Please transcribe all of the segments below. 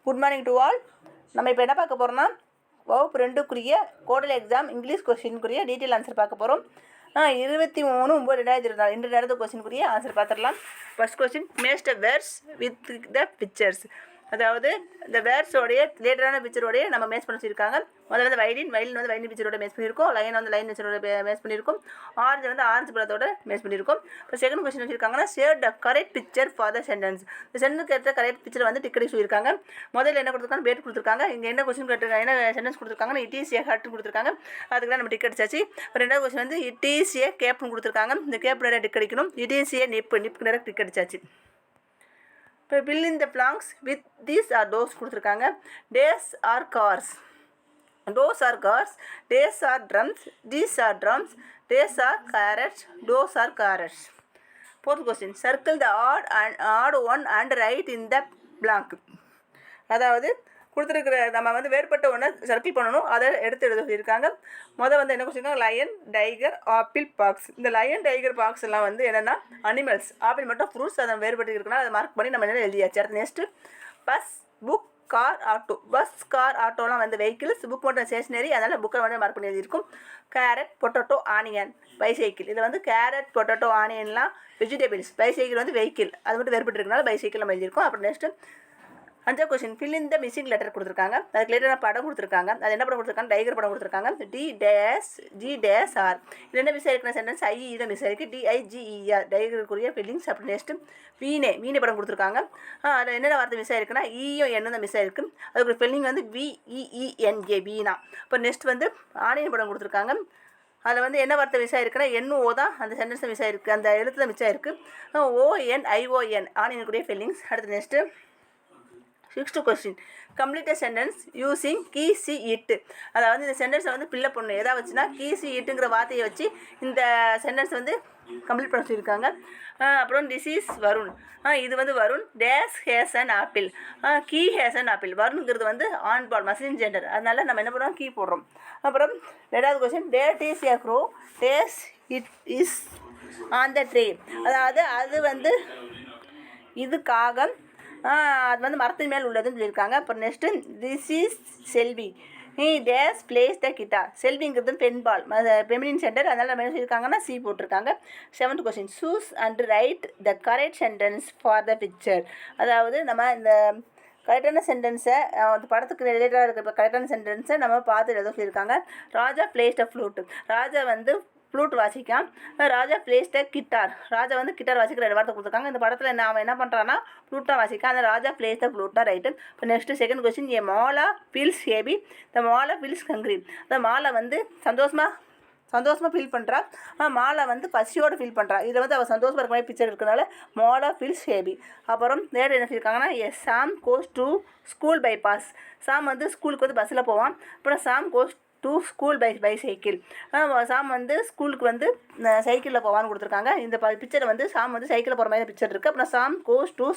Good morning to all. நம்ம இப்போ என்ன பார்க்க போகிறோம்னா வகுப்பு 2க்குரிய கோடல் எக்ஸாம் இங்கிலீஷ் கொஸ்டினுக்குரிய டீட்டெயில் ஆன்சர் பார்க்க போகிறோம். 23/9/2024 இன்று நடந்த கொஸ்டினுக்குரிய ஆன்சர் பார்த்துடலாம். First question, match the words with the pictures. அதாவது இந்த வேர்ட்ஸோடைய ரிலேட்டடான பிக்சரோடைய நம்ம மேட்ச் பண்ண வச்சுருக்காங்க. முதல்ல வந்து வயலின் வந்து வயலின் பிக்சரோட மேட்ச் பண்ணியிருக்கோம். லைன் வந்து லைன் பிக்சரோட மேட்ச் பண்ணியிருக்கோம். ஆரஞ்சு வந்து ஆரஞ்சு பழத்தோட மேட்ச் பண்ணியிருக்கோம். இப்போ செகண்ட் கொஸ்டின் வச்சுருக்காங்கன்னா share the correct picture for the sentence. இந்த சென்டென்ஸ் கேட்ட கரெக்ட் பிக்சர் வந்து டிக்கெட் சொல்லியிருக்காங்க. முதல்ல என்ன கொடுத்துருக்காங்க, பேட் கொடுத்துருக்காங்க. இங்கே என்ன கொஸ்டின் கேட்டிருக்காங்க, என்ன சென்டென்ஸ் கொடுத்துருக்காங்கன்னா இட் இஸ் ஏ ஹர்ட்னு கொடுத்துருக்காங்க. அதுக்கு தான் நம்ம டிக்கெட் சாச்சு. இப்போ ரெண்டாவது கொஸ்டின் வந்து இட் இஸ் ஏ கேப்னு கொடுத்துருக்காங்க. இந்த கேப் நிறைய டிக்கெட் அடிக்கணும். இட் இஸ் ஏ நிப்பு நிறைய டிக்கெட் சாச்சு. இப்போ fill in the blanks with these or those கொடுத்துருக்காங்க. Days are cars, those are cars. Days are drums, these are drums. Days are carrots, those are carrots. Fourth question, circle the odd one and write in the blank. அதாவது கொடுத்துருக்குற நம்ம வந்து வேறுபட்ட ஒன்றை circle பண்ணணும், அதை எடுத்து எழுத சொல்லியிருக்காங்க. முதல் வந்து என்ன கொடுத்துருக்காங்க, லயன், டைகர், ஆப்பிள், பாக்ஸ். இந்த லயன், டைகர், பாக்ஸ் எல்லாம் வந்து என்னென்னா அனிமல்ஸ். ஆப்பிள் மட்டும் ஃப்ரூட்ஸ், அதை வேறுபட்டு இருக்குன்னா அதை மார்க் பண்ணி நம்ம என்ன எழுதியாச்சு. அடுத்து next bus, book, car, auto. Bus, car, ஆட்டோலாம் வந்து வெஹிக்கிள்ஸ், புக் மட்டும் ஸ்டேஷனரி, அதனால் புக்கை வந்து மார்க் பண்ணி எழுதியிருக்கும். Carrot, potato, onion, bicycle. இதில் வந்து கேரட், பொட்டேட்டோ, ஆனியன்லாம் வெஜிடபிள்ஸ். பைசைக்கிள் வந்து வெஹிக்கிள், அது மட்டும் வேறுபட்டு இருக்கனால பைசைக்கிள் நம்ம எழுதியிருக்கோம். அப்புறம் நெக்ஸ்ட்டு அஞ்சாவது question, fill in the missing letter கொடுத்துருக்காங்க. அதுக்கு ரிலேட்டடான படம் கொடுத்துருக்காங்க. அது என்ன படம் கொடுத்துருக்காங்க, டைகர் படம் கொடுத்துருக்காங்க. D-G-R. இது என்ன மிஸ் ஆயிருக்குன்னா சென்டென்ஸ் ஐஇ தான் மிஸ் ஆயிருக்கு. DIGER டைகருக்குரிய ஃபில்லிங்ஸ். அப்புறம் நெக்ஸ்ட்டு வீணே படம் கொடுத்துருக்காங்க. அதில் என்னென்ன வார்த்தை மிஸ் ஆயிருக்குன்னா ஈயும் எண்ணும் தான் மிஸ் ஆயிருக்கு. அதுக்கு ஃபில்லிங் வந்து VEENA வீணா. இப்போ நெக்ஸ்ட் வந்து ஆனியன் படம் கொடுத்துருக்காங்க. அதில் வந்து என்ன வார்த்தை மிஸ் ஆயிருக்குன்னா NO தான் அந்த சென்டென்ஸ் மிஸ் ஆயிருக்கு, அந்த எழுத்து தான் மிஸ் ஆயிருக்கு. ONION ஆனியனுக்குரிய ஃபில்லிங்ஸ். அடுத்து next sixth question, complete sentence using he she it. அதாவது இந்த சென்டென்ஸை வந்து ஃபில்லப் பண்ணணும். எதாவது வச்சுன்னா கீ சி இட்டுங்கிற வார்த்தையை வச்சு இந்த சென்டென்ஸ் வந்து கம்ப்ளீட் பண்ண சொல்லியிருக்காங்க. அப்புறம் திஸ் இஸ் வருண். இது வந்து Varun. Dash has and apple. He has and apple. வருணுங்கிறது வந்து ஆன் பால் மஸ்லின் ஜெண்டர், அதனால நம்ம என்ன பண்ணுறோம், கீ போடுறோம். அப்புறம் ரெண்டாவது question, date is a grow, days it is on the tray. அதாவது அது வந்து இது காகம், அது வந்து மரத்தின் மேல் உள்ளதுன்னு சொல்லியிருக்காங்க. அப்புறம் next this is Selvi, dash plays the guitar. செல்விங்கிறது பெண்பால், ஃபெமினின் சென்டர், அதனால் நம்ம என்ன சொல்லியிருக்காங்கன்னா சி போட்டிருக்காங்க. Seventh question, choose and write the correct sentence for the picture. அதாவது நம்ம இந்த கரெக்டான சென்டென்ஸை அந்த படத்துக்கு ரிலேட்டடாக இருக்கிற கரெக்டான சென்டென்ஸை நம்ம பார்த்து எழுத சொல்லியிருக்காங்க. ராஜா பிளேஸ் த ஃப்ளூட். ராஜா வந்து ஃப்ளூட் வாசிக்கான். Raja plays the guitar. Raja வந்து கிட்டார் வாசிக்கிற 2 வார்த்தை கொடுத்துருக்காங்க. இந்த படத்தில் அவன் என்ன பண்ணுறான்னா ஃப்ளூட்டாக வாசிக்கான். அந்த ராஜா பிளேஸ் த ஃப்ளூட்டாக ரைட்டு. இப்போ நெக்ஸ்ட்டு செகண்ட் கொஸ்டின், ஏ மாலா ஃபீல்ஸ் ஹேபி, த மாலா ஃபீல்ஸ் ஹங்க்ரி. அந்த மாலா வந்து சந்தோஷமாக ஃபீல் பண்ணுறா. மாலா வந்து பசியோடு ஃபீல் பண்ணுறா. இதில் வந்து அவள் சந்தோஷமாக இருக்கிற மாதிரி பிக்சர் இருக்கிறனால மாலா ஃபீல்ஸ் ஹேபி. அப்புறம் வேறு என்ன சொல்லியிருக்காங்கன்னா, A Sam goes to school by bus. Sam வந்து ஸ்கூலுக்கு வந்து பஸ்ஸில் போவான். அப்புறம் Sam goes to school by cycle. Sam வந்து ஸ்கூலுக்கு வந்து சைக்கிளில் போவான்னு கொடுத்துருக்காங்க. இந்த பிக்சரை வந்து சாம் வந்து சைக்கிளில் போகிற மாதிரி பிக்சர் இருக்குது. அப்புறம் Sam goes to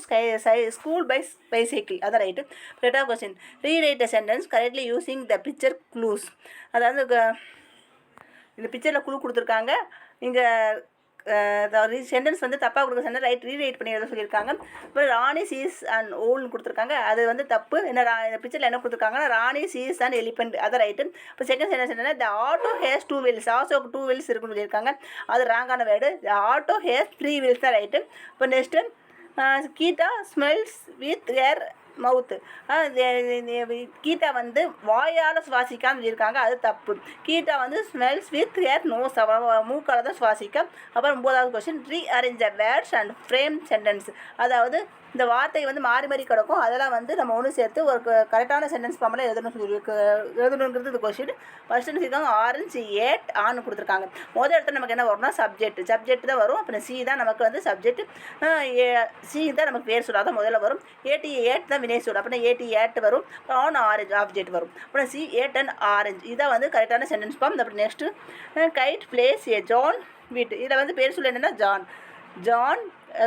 school by cycle, அதான் ரைட்டு. ரெண்டாவது question, rewrite a sentence correctly using the picture clues. அதாவது இந்த பிக்சரில் குழு கொடுத்துருக்காங்க. இங்கே சென்டென்ஸ் வந்து தப்பாக கொடுக்குற சென்டென்ஸ் ரீரைட் பண்ணி எழுத சொல்லியிருக்காங்க. இப்போ ராணி சீஸ் அண்ட் ஓல்னு கொடுத்துருக்காங்க, அது வந்து தப்பு. இந்த பிக்சரில் என்ன கொடுத்துருக்காங்கன்னா ராணி சீஸ் அண்ட் எலிஃபென்ட், அதான் ரைட்டு. இப்போ செகண்ட் சென்டென்ஸ் என்னன்னா, த ஆட்டோ ஹேஸ் 2 wheels. ஆட்டோக்கு 2 wheels இருக்குன்னு சொல்லியிருக்காங்க, அது ராங்கான word. The auto has 3 wheels தான் ரைட்டு. இப்போ next Geeta smells with her mouth. Geeta வந்து வாயால் சுவாசிக்கான்னு சொல்லியிருக்காங்க, அது தப்பு. கீட்டா வந்து ஸ்மெல்ஸ் வித் ஏர் நோஸ், மூக்கால் தான் சுவாசிக்க. அப்புறம் 9வது question, rearrange the words and frame sentence. அதாவது இந்த வார்த்தை வந்து மாறி கிடக்கும், அதெல்லாம் வந்து நம்ம ஒன்று சேர்த்து ஒரு கரெக்டான சென்டென்ஸ் ஃபார்மில் எழுதணுங்கிறது இந்த கொஸ்டின். ஃபர்ஸ்ட் சொல்லியிருக்காங்க ஆரஞ்சு ஏட் ஆன்னு கொடுத்துருக்காங்க. முதல் இடத்துல நமக்கு என்ன வரும்னா சப்ஜெக்ட் தான் வரும். அப்புறம் சி தான் நமக்கு வந்து சப்ஜெக்ட், சி தான் நமக்கு பேர் சொல்லாத முதல்ல வரும். ஏட் தான் வினை சொல், அப்புறம் ஏட் வரும். ஆன் ஆரஞ்சு ஆப்ஜெக்ட் வரும். அப்புறம் சி ஏட் அண்ட் ஆரஞ்சு, இதான் வந்து கரெக்டான சென்டென்ஸ் ஃபார்ம். அப்புறம் நெக்ஸ்ட்டு கைட் பிளேஸ் ஏ ஜான் வீட்டு. இதில் வந்து பேர் சொல் என்னென்னா ஜான்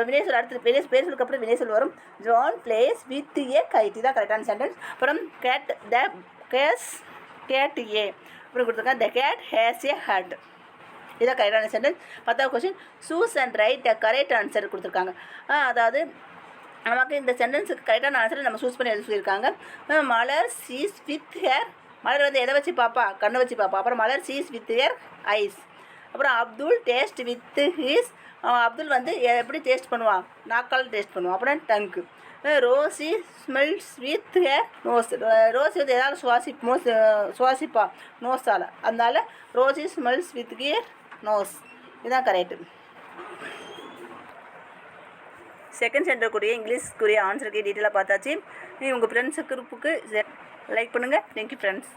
வினேசல். அடுத்து பேர் சொல்லுக்கு அப்புறம் வினேசல் வரும். John plays with a kite, இதான் கரெக்டான சென்டென்ஸ். அப்புறம் கேட் ஏ அப்புறம் கொடுத்துருக்காங்க, the cat has a hat, இதான் கரெக்டான சென்டென்ஸ். 10வது question, choose and write the correct answer கொடுத்துருக்காங்க. அதாவது நமக்கு இந்த சென்டென்ஸுக்கு கரெக்டான ஆன்சரை நம்ம சூஸ் பண்ணி எழுத சொல்லியிருக்காங்க. Malar sees with her, Malar வந்து எதை வச்சு பார்ப்பா, கண்ணை வச்சு பார்ப்பா. அப்புறம் Malar sees with her eyes. அப்புறம் Abdul taste with his, Abdul வந்து எப்படி டேஸ்ட் பண்ணுவான், நாக்கால் டேஸ்ட் பண்ணுவான். அப்புறம் tongue. Rosie smells with her nose, Rosie வந்து எதாவது சுவாசிப்பா நோஸால், அதனால Rosie smells with her nose. இதுதான் கரெக்டு. செகண்ட் சென்டருக்குரிய இங்கிலீஷ்க்குரிய ஆன்சருக்கு டீட்டெயிலாக பார்த்தாச்சு. உங்கள் ஃப்ரெண்ட்ஸு குரூப்புக்கு லைக் பண்ணுங்கள். Thank you friends.